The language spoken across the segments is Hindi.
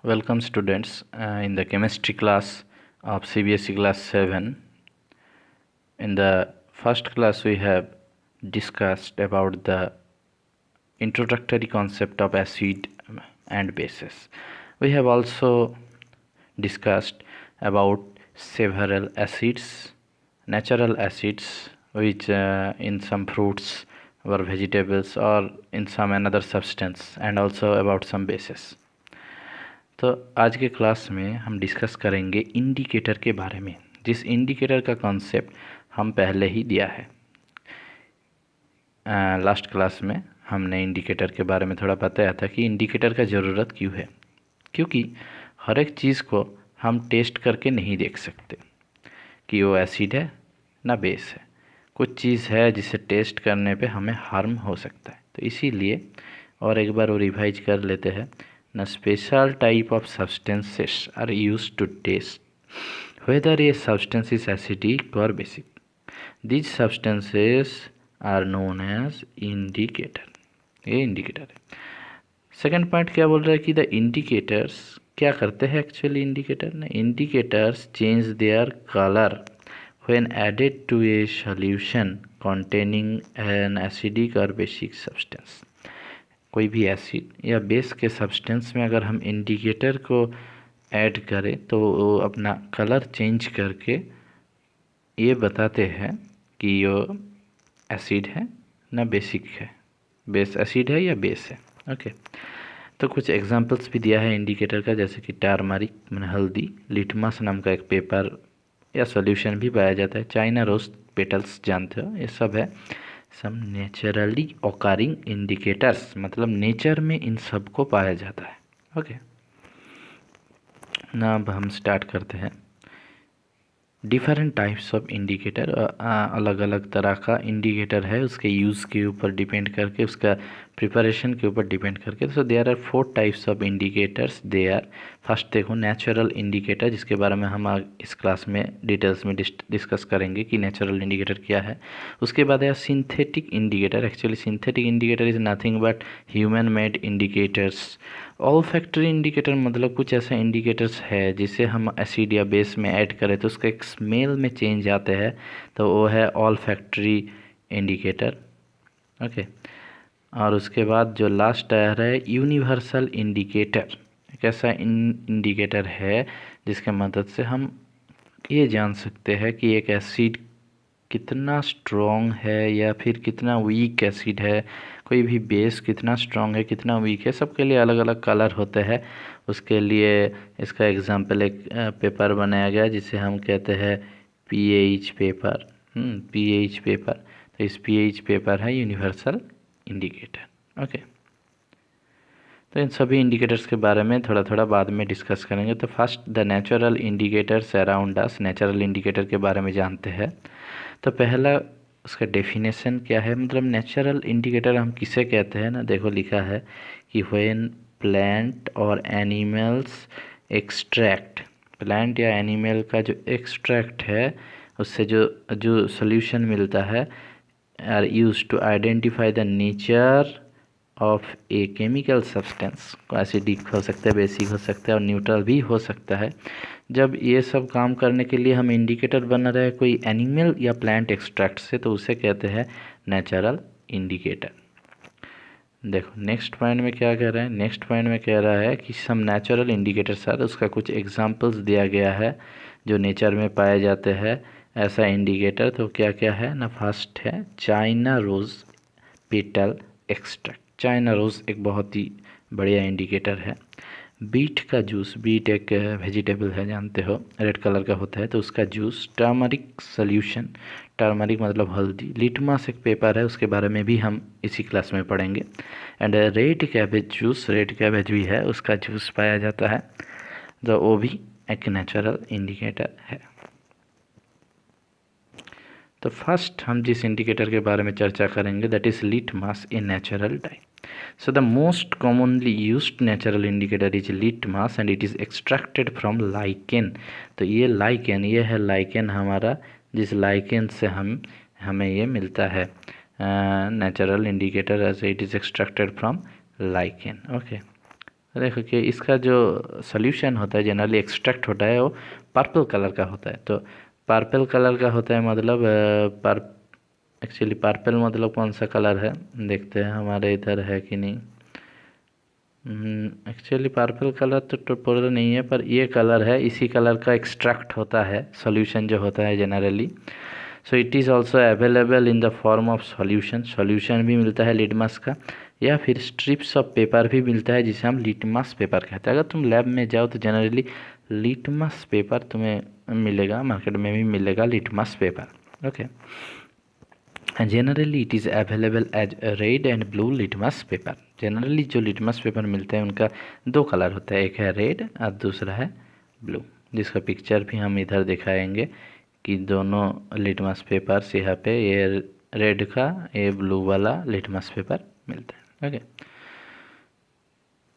Welcome students in the chemistry class of CBSE class 7. In the first class we have discussed about the introductory concept of acid and bases. We have also discussed about several acids, natural acids which in some fruits or vegetables or in some another substance, and also about some bases. तो आज के क्लास में हम डिस्कस करेंगे इंडिकेटर के बारे में, जिस इंडिकेटर का कॉन्सेप्ट हम पहले ही दिया है। लास्ट क्लास में हमने इंडिकेटर के बारे में थोड़ा बताया था कि इंडिकेटर का ज़रूरत क्यों है, क्योंकि हर एक चीज़ को हम टेस्ट करके नहीं देख सकते कि वो एसिड है ना बेस है। कुछ चीज़ है जिसे टेस्ट करने पे हमें हार्म हो सकता है, तो इसीलिए और एक बार वो रिवाइज कर लेते हैं ना। Special type of substances are use to test whether a substance is acidic और basic. These substances are known as indicator. ये इंडिकेटर है। सेकंड पॉइंट क्या बोल रहा है कि द इंडिकेटर्स क्या करते हैं एक्चुअली इंडिकेटर ने। Indicators change their colour when added to a solution containing an acidic or basic substance। कोई भी एसिड या बेस के सब्सटेंस में अगर हम इंडिकेटर को ऐड करें तो वो अपना कलर चेंज करके ये बताते हैं कि ये एसिड है ना बेसिक है, बेस एसिड है या बेस है। ओके, तो कुछ एग्जांपल्स भी दिया है इंडिकेटर का, जैसे कि टर्मरिक मैंने हल्दी, लिटमस नाम का एक पेपर या सॉल्यूशन भी पाया जाता है, चाइना रोज पेटल्स जानते हो, ये सब है सम नेचुरली ऑकरिंग इंडिकेटर्स, मतलब नेचर में इन सब को पाया जाता है। ओके, ना अब हम स्टार्ट करते हैं। डिफरेंट टाइप्स ऑफ इंडिकेटर, अलग अलग तरह का इंडिकेटर है, उसके यूज़ के ऊपर डिपेंड करके, उसका प्रिपरेशन के ऊपर डिपेंड करके। So there are 4 types of indicators. They are, first देखो नेचुरल इंडिकेटर, जिसके बारे में हम इस क्लास में डिटेल्स में डिस्कस करेंगे कि नेचुरल इंडिकेटर क्या है। उसके बाद है synthetic indicator. Actually synthetic indicator is nothing but human made indicators. All factory indicator मतलब कुछ ऐसा इंडिकेटर्स है जिसे हम एसिड या बेस में ऐड करें तो उसका एक स्मेल में चेंज आते हैं, तो वो है ऑल फैक्ट्री इंडिकेटर। ओके, और उसके बाद जो लास्ट आ रहा है यूनिवर्सल इंडिकेटर। एक ऐसा इंडिकेटर है जिसके मदद से हम ये जान सकते हैं कि एक एसिड कितना स्ट्रॉन्ग है या फिर कितना वीक एसिड है, कोई भी बेस कितना स्ट्रॉन्ग है कितना वीक है। सबके लिए अलग अलग कलर होते हैं। उसके लिए इसका एग्जांपल एक पेपर बनाया गया जिसे हम कहते हैं पीएच पेपर। पीएच पेपर, तो इस पीएच पेपर है यूनिवर्सल इंडिकेटर। ओके, तो इन सभी इंडिकेटर्स के बारे में थोड़ा थोड़ा बाद में डिस्कस करेंगे। तो first the natural indicators around us. Natural indicator के बारे में जानते हैं। तो पहला उसका डेफिनेशन क्या है, मतलब नेचुरल इंडिकेटर हम किसे कहते हैं ना। देखो लिखा है कि व्हेन प्लांट और एनिमल्स एक्सट्रैक्ट, प्लांट या एनिमल का जो एक्सट्रैक्ट है उससे जो जो सोल्यूशन मिलता है are use to identify the nature of a chemical substance. Acidic हो सकता है, बेसिक हो सकता है और न्यूट्रल भी हो सकता है। जब ये सब काम करने के लिए हम इंडिकेटर बना रहे हैं कोई एनिमल या प्लांट एक्सट्रैक्ट से, तो उसे कहते हैं नेचुरल इंडिकेटर। देखो नेक्स्ट पॉइंट में क्या कह रहा है। नेक्स्ट पॉइंट में कह रहा है कि सम नेचुरल इंडिकेटर्स आर, उसका कुछ एग्जांपल्स दिया गया है जो नेचर में पाए जाते हैं ऐसा इंडिकेटर। तो क्या क्या है ना, फर्स्ट है China rose petal extract. China rose एक बहुत ही बढ़िया इंडिकेटर है। बीट का जूस, बीट एक वेजिटेबल है जानते हो, रेड कलर का होता है, तो उसका जूस। टर्मरिक सोल्यूशन, टर्मरिक मतलब हल्दी। लिटमस एक पेपर है, उसके बारे में भी हम इसी क्लास में पढ़ेंगे। And red cabbage juice, red cabbage भी है, उसका जूस पाया जाता है, तो वो भी एक नेचुरल इंडिकेटर है। तो फर्स्ट हम जिस इंडिकेटर के बारे में चर्चा करेंगे that is litmus, a natural die. So the most commonly used natural indicator is litmus and it is extracted from lichen। तो ये lichen, ये है lichen हमारा, जिस lichen से हमें ये मिलता है natural indicator, as it is extracted from lichen। Okay, देखो कि इसका जो सॉल्यूशन होता है जनरली एक्सट्रैक्ट होता है वो पर्पल कलर का होता है। तो पर्पल कलर का होता है मतलब एक्चुअली पर्पल मतलब कौन सा कलर है, देखते हैं हमारे इधर है कि नहीं। एक्चुअली पर्पल कलर तो पूरा नहीं है, पर ये कलर है, इसी कलर का एक्सट्रैक्ट होता है सॉल्यूशन जो होता है generally. So it is also available in the form of solution, solution भी मिलता है लिटमस का, या फिर स्ट्रिप्स ऑफ पेपर भी मिलता है जिसे हम लिटमस पेपर कहते हैं। अगर तुम लैब में जाओ तो जनरली लिटमस पेपर तुम्हें मिलेगा, मार्केट में भी मिलेगा litmus paper. Okay, generally it is available as red and blue litmus paper. Generally जो लिटमस पेपर मिलते हैं उनका दो कलर होता है, एक है रेड और दूसरा है ब्लू, जिसका पिक्चर भी हम इधर दिखाएंगे कि दोनों लिटमस पेपर्स यहाँ पे, ये रेड का ये ब्लू वाला लिटमस पेपर मिलता है। ओके,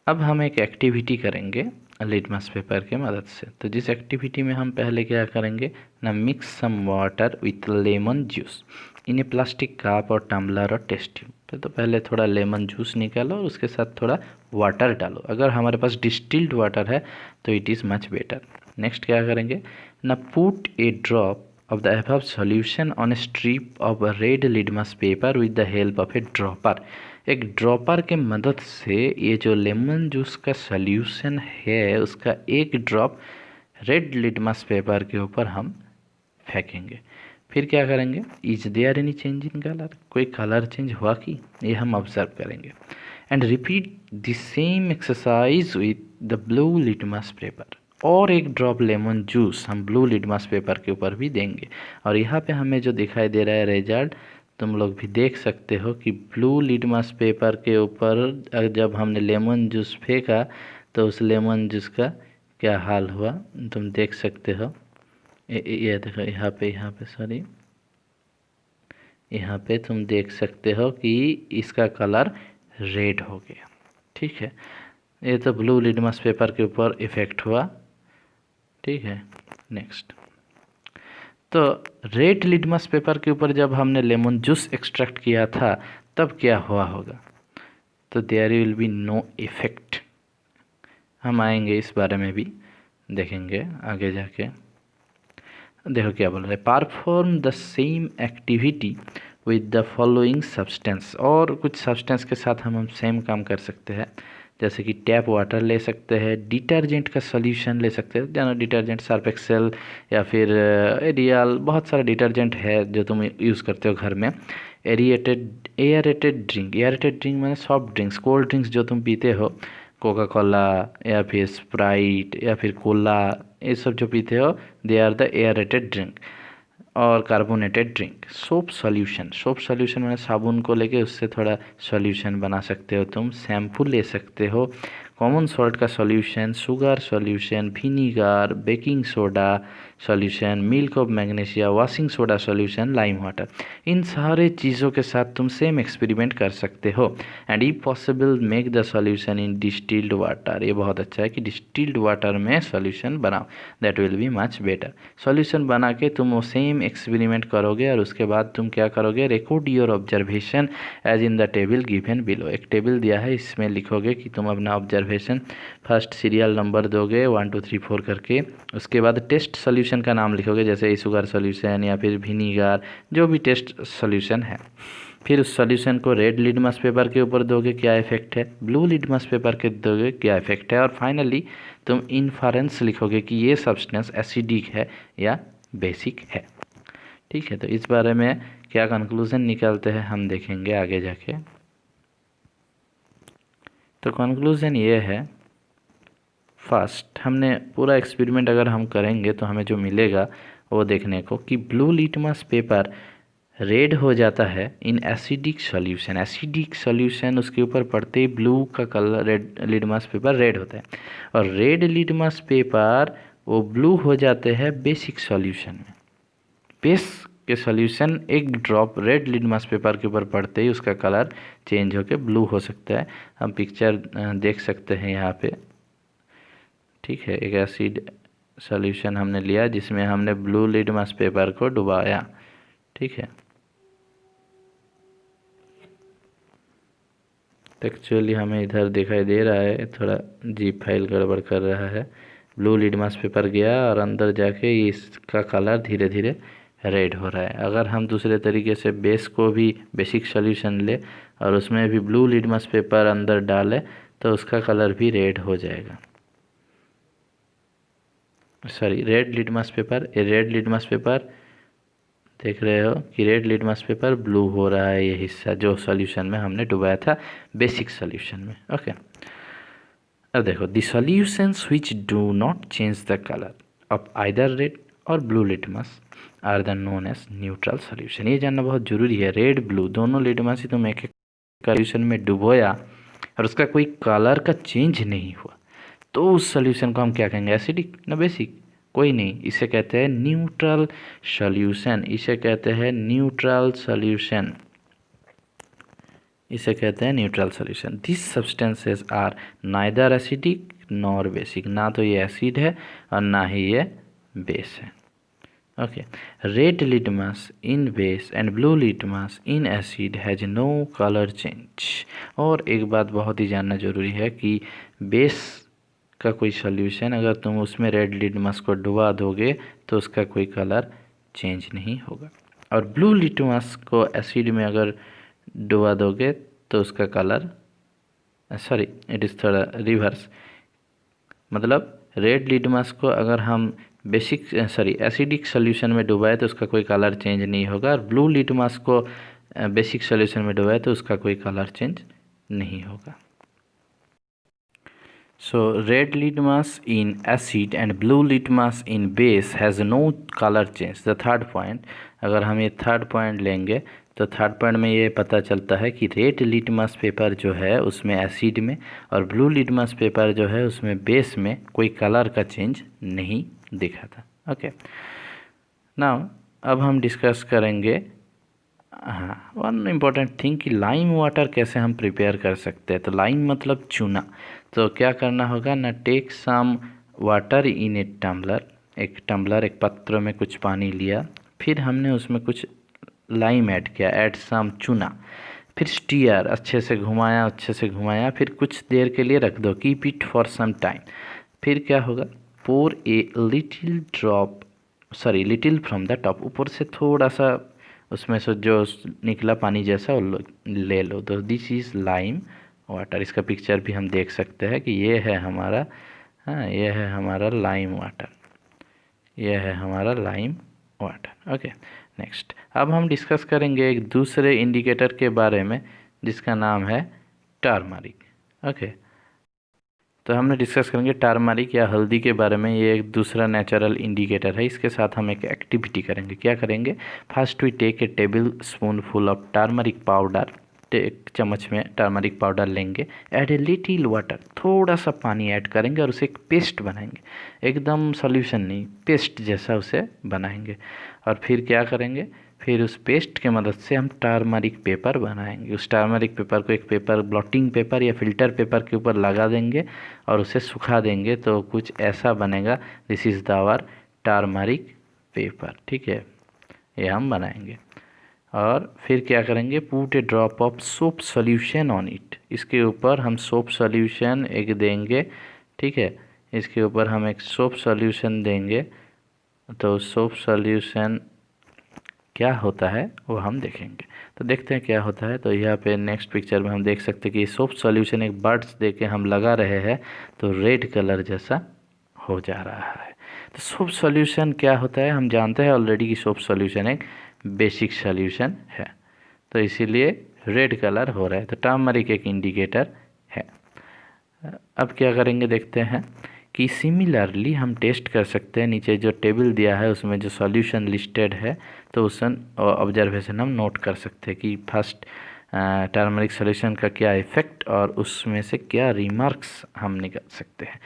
अब हम एक एक्टिविटी करेंगे लिटमस पेपर के मदद से। तो जिस एक्टिविटी में हम पहले क्या करेंगे ना, mix some water with lemon juice in a plastic cup और टम्बलर और टेस्ट ट्यूब। तो पहले थोड़ा लेमन जूस निकालो और उसके साथ थोड़ा वाटर डालो। अगर हमारे पास डिस्टिल्ड वाटर है तो it is much better. Next क्या करेंगे ना, put a drop of the above solution on a strip of a red litmus paper with the help of a dropper। एक ड्रॉपर के मदद से ये जो लेमन जूस का सॉल्यूशन है उसका एक ड्रॉप रेड लिटमस पेपर के ऊपर हम फेंकेंगे। फिर क्या करेंगे, is there any change in colour, कोई कलर चेंज हुआ कि, ये हम ऑब्जर्व करेंगे। And repeat the same exercise with the blue litmus paper. और एक ड्रॉप लेमन जूस हम ब्लू लिटमस पेपर के ऊपर भी देंगे। और यहाँ पे हमें जो दिखाई दे रहा है रिजल्ट, तुम लोग भी देख सकते हो कि ब्लू लिटमस पेपर के ऊपर जब हमने लेमन जूस फेंका तो उस लेमन जूस का क्या हाल हुआ तुम देख सकते हो। ये देखो यहाँ पे सॉरी, यहाँ पे तुम देख सकते हो कि इसका कलर रेड हो गया। ठीक है, ये तो ब्लू लिटमस पेपर के ऊपर इफ़ेक्ट हुआ। ठीक है, नेक्स्ट, तो रेड लिटमस पेपर के ऊपर जब हमने लेमन जूस एक्सट्रैक्ट किया था तब क्या हुआ होगा, तो there will be no effect. हम आएंगे इस बारे में भी देखेंगे आगे जाके। देखो क्या बोल रहे हैं, perform the same activity with the following substance. और कुछ सब्सटेंस के साथ हम सेम काम कर सकते हैं, जैसे कि टैप वाटर ले सकते हैं, डिटर्जेंट का सॉल्यूशन ले सकते हैं, जानो डिटर्जेंट सर्फ एक्सेल या फिर एरियल, बहुत सारा डिटर्जेंट है जो तुम यूज़ करते हो घर में। एयरेटेड ड्रिंक मैंने सॉफ्ट ड्रिंक्स, कोल्ड ड्रिंक्स जो तुम पीते हो, कोका कोला या फिर स्प्राइट या फिर कोला, ये सब जो पीते हो they are the aerated drink. और कार्बोनेटेड ड्रिंक, सोप सॉल्यूशन मैंने साबुन को लेके उससे थोड़ा सॉल्यूशन बना सकते हो तुम। शैम्पू ले सकते हो, कॉमन सॉल्ट का solution, sugar solution, vinegar, baking soda solution, milk of magnesia, washing soda solution, lime water. इन सारे चीज़ों के साथ तुम सेम एक्सपेरिमेंट कर सकते हो। And if possible make the solution in distilled water. ये बहुत अच्छा है कि डिस्टिल्ड वाटर में सॉल्यूशन बनाओ, that will be much better. Solution बना के तुम वो सेम एक्सपेरिमेंट करोगे और उसके बाद तुम क्या करोगे, record your observation as in the table given below. एक टेबल दिया है, इसमें लिखोगे कि तुम अपना ऑब्जर्वेशन फर्स्ट सीरियल नंबर दोगे 1 2 3 4 करके, उसके बाद टेस्ट सॉल्यूशन का नाम लिखोगे, जैसे शुगर सॉल्यूशन या फिर विनीगर, जो भी टेस्ट सॉल्यूशन है। फिर उस सॉल्यूशन को रेड लिटमस पेपर के ऊपर दोगे, क्या इफेक्ट है, ब्लू लिटमस पेपर के दोगे, क्या इफेक्ट है, और फाइनली तुम इन्फरेंस लिखोगे कि ये सब्सटेंस एसिडिक है या बेसिक है। ठीक है, तो इस बारे में क्या कंक्लूजन निकालते हैं हम देखेंगे आगे जाके। तो कंक्लूजन ये है, फर्स्ट हमने पूरा एक्सपेरिमेंट अगर हम करेंगे तो हमें जो मिलेगा वो देखने को कि ब्लू लिटमस पेपर रेड हो जाता है in acidic solution. Acidic solution उसके ऊपर पड़ते ही ब्लू का colour, red litmus paper red होता है। और रेड लिटमस पेपर वो ब्लू हो जाते हैं बेसिक सॉल्यूशन में। बेस के सॉल्यूशन एक ड्रॉप रेड लिटमस पेपर के ऊपर पड़ते ही उसका कलर चेंज होकर ब्लू हो सकता है। हम पिक्चर देख सकते हैं यहाँ पे। ठीक है, एक एसिड सॉल्यूशन हमने लिया जिसमें हमने ब्लू लिटमस पेपर को डुबाया। ठीक है, तो एक्चुअली हमें इधर दिखाई दे रहा है थोड़ा जीप फाइल गड़बड़ कर रहा है। ब्लू लिटमस पेपर गया और अंदर जाके इसका कलर धीरे धीरे रेड हो रहा है। अगर हम दूसरे तरीके से बेस को भी बेसिक सॉल्यूशन ले और उसमें भी ब्लू लिटमस पेपर अंदर डालें तो उसका कलर भी रेड हो जाएगा। Sorry, red litmus paper, red litmus paper देख रहे हो कि रेड लिटमस पेपर ब्लू हो रहा है, ये हिस्सा जो सॉल्यूशन में हमने डुबाया था बेसिक सॉल्यूशन में। ओके, अब देखो, the solutions which do not change the colour of either red or blue litmus are the known as neutral solution. ये जानना बहुत जरूरी है। रेड ब्लू दोनों लिटमस ही तुम एक एक सॉल्यूशन में डुबोया और उसका कोई कलर का चेंज नहीं हुआ तो उस सॉल्यूशन को हम क्या कहेंगे, एसिडिक ना बेसिक? कोई नहीं, इसे कहते हैं न्यूट्रल सॉल्यूशन। इसे कहते हैं न्यूट्रल सॉल्यूशन। इसे कहते हैं neutral solution. This substances are neither acidic nor basic. ना तो ये एसिड है और ना ही ये बेस है। Okay, red litmus in base and blue litmus in acid has no colour change. और एक बात बहुत ही जानना जरूरी है कि बेस का कोई सॉल्यूशन अगर तुम उसमें रेड लिटमस को डुबा दोगे तो उसका कोई कलर चेंज नहीं होगा, और ब्लू लिटमस को एसिड में अगर डुबा दोगे तो उसका कलर, सॉरी इट इज़ थोड़ा रिवर्स, मतलब रेड लिटमस को अगर हम बेसिक सॉरी एसिडिक सॉल्यूशन में डुबाए तो उसका कोई कलर चेंज नहीं होगा, और ब्लू लिटमस को बेसिक सॉल्यूशन में डुबाए तो उसका कोई कलर चेंज नहीं होगा। So red litmus in acid and blue litmus in base has no color change. The third point, अगर हम ये थर्ड पॉइंट लेंगे तो थर्ड पॉइंट में ये पता चलता है कि रेड लिटमस पेपर जो है उसमें एसिड में और ब्लू लिटमस पेपर जो है उसमें बेस में कोई कलर का चेंज नहीं दिखा था। ओके, नाउ अब हम डिस्कस करेंगे हाँ वन इम्पॉर्टेंट थिंग कि लाइम वाटर कैसे हम प्रिपेयर कर सकते हैं। तो लाइम मतलब चूना। तो क्या करना होगा ना, take some water in a tumbler, एक टम्बलर एक पात्र में कुछ पानी लिया, फिर हमने उसमें कुछ लाइम ऐड किया, ऐड सम चूना, फिर स्टीयर अच्छे से घुमाया, फिर कुछ देर के लिए रख दो, keep it for some time. फिर क्या होगा, pour a little from the top, ऊपर से थोड़ा सा उसमें से जो निकला पानी जैसा ले लो। तो दिस इज़ लाइम वाटर। इसका पिक्चर भी हम देख सकते हैं कि ये है हमारा, हाँ ये है हमारा लाइम वाटर, ये है हमारा लाइम वाटर। ओके, नेक्स्ट अब हम डिस्कस करेंगे एक दूसरे इंडिकेटर के बारे में जिसका नाम है टर्मरिक। ओके, तो हमने डिस्कस करेंगे टर्मरिक या हल्दी के बारे में। ये एक दूसरा नेचुरल इंडिकेटर है। इसके साथ हम एक एक्टिविटी करेंगे। क्या करेंगे, first we take a tablespoon full of turmeric powder, एक चम्मच में टर्मरिक पाउडर लेंगे, ऐड ए लिटिल वाटर, थोड़ा सा पानी ऐड करेंगे और उसे एक पेस्ट बनाएंगे, एकदम सॉल्यूशन नहीं, पेस्ट जैसा उसे बनाएंगे। और फिर क्या करेंगे, फिर उस पेस्ट के मदद से हम टर्मरिक पेपर बनाएंगे। उस टर्मरिक पेपर को एक पेपर, ब्लॉटिंग पेपर या फिल्टर पेपर के ऊपर लगा देंगे और उसे सुखा देंगे तो कुछ ऐसा बनेगा। This is the our turmeric paper. ठीक है, ये हम बनाएंगे। और फिर क्या करेंगे, put a drop of soap solution on it, इसके ऊपर हम सोप सॉल्यूशन एक देंगे। ठीक है, इसके ऊपर हम एक सोप सॉल्यूशन देंगे। तो सोप सॉल्यूशन क्या होता है वो हम देखेंगे। तो देखते हैं क्या होता है। तो यहाँ पे नेक्स्ट पिक्चर में हम देख सकते हैं कि सोप सॉल्यूशन एक बर्ड्स दे के हम लगा रहे हैं तो रेड कलर जैसा हो जा रहा है। तो सोप सॉल्यूशन क्या होता है हम जानते हैं ऑलरेडी कि सोप सॉल्यूशन एक बेसिक सॉल्यूशन है, तो इसीलिए रेड कलर हो रहा है। तो टर्मरिक एक इंडिकेटर है। अब क्या करेंगे देखते हैं कि सिमिलरली हम टेस्ट कर सकते हैं। नीचे जो टेबल दिया है उसमें जो सॉल्यूशन लिस्टेड है तो उस ऑब्जर्वेशन हम नोट कर सकते हैं कि फर्स्ट टर्मरिक सॉल्यूशन का क्या इफ़ेक्ट और उसमें से क्या रिमार्क्स हम निकाल सकते हैं।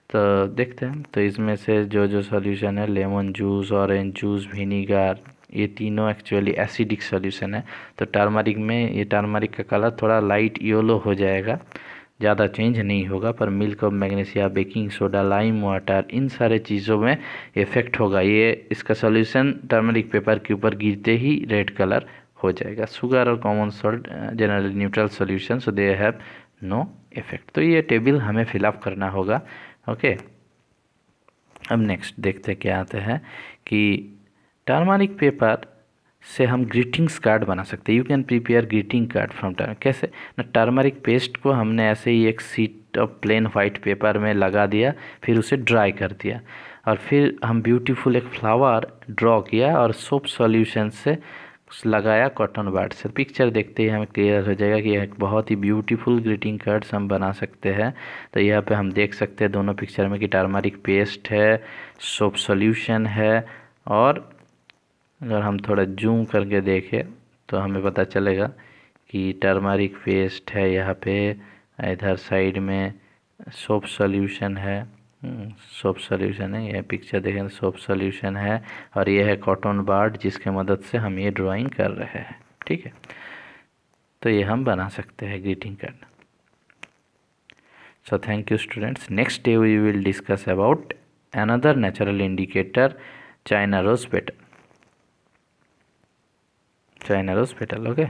तो देखते हैं। तो इसमें से जो सॉल्यूशन है, lemon juice, orange juice, vinegar, ये तीनों एक्चुअली एसिडिक सॉल्यूशन है। तो टर्मरिक में ये टर्मरिक का कलर थोड़ा लाइट येलो हो जाएगा, ज़्यादा चेंज नहीं होगा। पर milk of magnesia, baking soda, lime water, इन सारे चीज़ों में इफ़ेक्ट होगा। ये इसका सॉल्यूशन टर्मरिक पेपर के ऊपर गिरते ही रेड कलर हो जाएगा। शुगर और common salt generally neutral solution, so they have no effect. तो ये टेबल हमें फिलअप करना होगा। ओके, अब नेक्स्ट देखते क्या आते हैं कि टर्मरिक पेपर से हम ग्रीटिंग्स कार्ड बना सकते हैं। You can prepare greeting card from turmeric. कैसे ना, टर्मरिक पेस्ट को हमने ऐसे ही एक sheet of plain white paper में लगा दिया, फिर उसे ड्राई कर दिया, और फिर हम ब्यूटीफुल एक फ्लावर ड्रॉ किया और सोप सॉल्यूशन से लगाया कॉटन बड से। पिक्चर देखते ही हमें क्लियर हो जाएगा कि एक बहुत ही ब्यूटीफुल ग्रीटिंग कार्ड्स हम बना सकते हैं। तो यहाँ पे हम देख सकते हैं दोनों पिक्चर में कि टर्मरिक पेस्ट है, सोप सॉल्यूशन है, और अगर हम थोड़ा जूम करके देखें तो हमें पता चलेगा कि टर्मरिक पेस्ट है यहाँ पे, इधर साइड में सोप सॉल्यूशन है, सोप सॉल्यूशन है, यह पिक्चर देखें तो सोप सॉल्यूशन है, और यह है कॉटन बड जिसके मदद से हम ये ड्राइंग कर रहे हैं। ठीक है, तो ये हम बना सकते हैं greeting card. So thank you students. Next day we will discuss about another natural indicator, China rose petal. China rose petal, okay.